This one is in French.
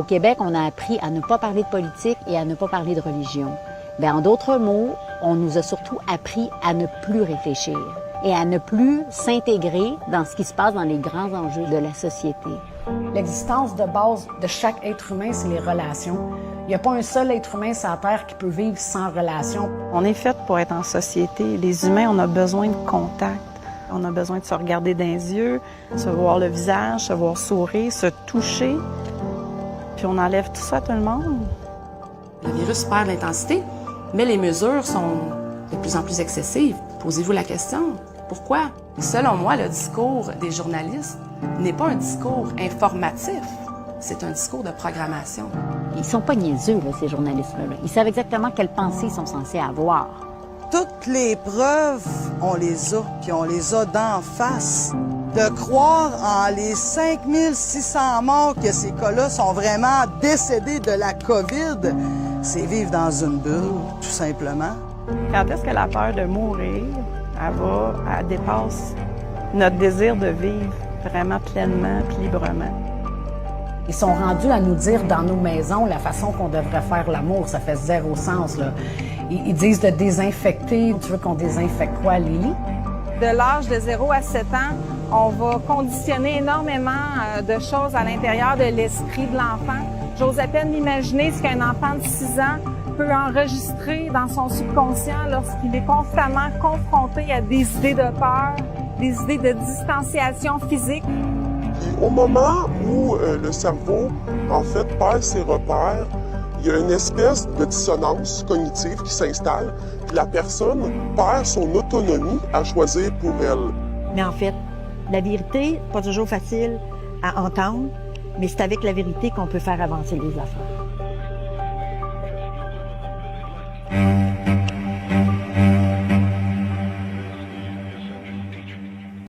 Au Québec, on a appris à ne pas parler de politique et à ne pas parler de religion. Bien, en d'autres mots, on nous a surtout appris à ne plus réfléchir et à ne plus s'intégrer dans ce qui se passe dans les grands enjeux de la société. L'existence de base de chaque être humain, c'est les relations. Il n'y a pas un seul être humain sur la Terre qui peut vivre sans relation. On est fait pour être en société. Les humains, on a besoin de contact. On a besoin de se regarder dans les yeux, se voir le visage, se voir sourire, se toucher. Puis on enlève tout ça à tout le monde. Le virus perd l'intensité, mais les mesures sont de plus en plus excessives. Posez-vous la question, pourquoi? Selon moi, le discours des journalistes n'est pas un discours informatif, c'est un discours de programmation. Ils sont pas niaiseux, là, ces journalistes-là. Ils savent exactement quelles pensées ils sont censés avoir. Toutes les preuves, on les a, puis on les a d'en face. De croire en les 5600 morts que ces cas-là sont vraiment décédés de la COVID, c'est vivre dans une bulle, tout simplement. Quand est-ce que la peur de mourir, elle dépasse notre désir de vivre vraiment pleinement puis librement? Ils sont rendus à nous dire dans nos maisons la façon qu'on devrait faire l'amour. Ça fait zéro sens, là. Ils disent de désinfecter. Tu veux qu'on désinfecte quoi, Lily? De l'âge de 0 à 7 ans, on va conditionner énormément de choses à l'intérieur de l'esprit de l'enfant. J'ose à peine m'imaginer ce qu'un enfant de 6 ans peut enregistrer dans son subconscient lorsqu'il est constamment confronté à des idées de peur, des idées de distanciation physique. Puis au moment où le cerveau, en fait, perd ses repères, il y a une espèce de dissonance cognitive qui s'installe, puis la personne perd son autonomie à choisir pour elle. Mais en fait, la vérité, pas toujours facile à entendre, mais c'est avec la vérité qu'on peut faire avancer les affaires.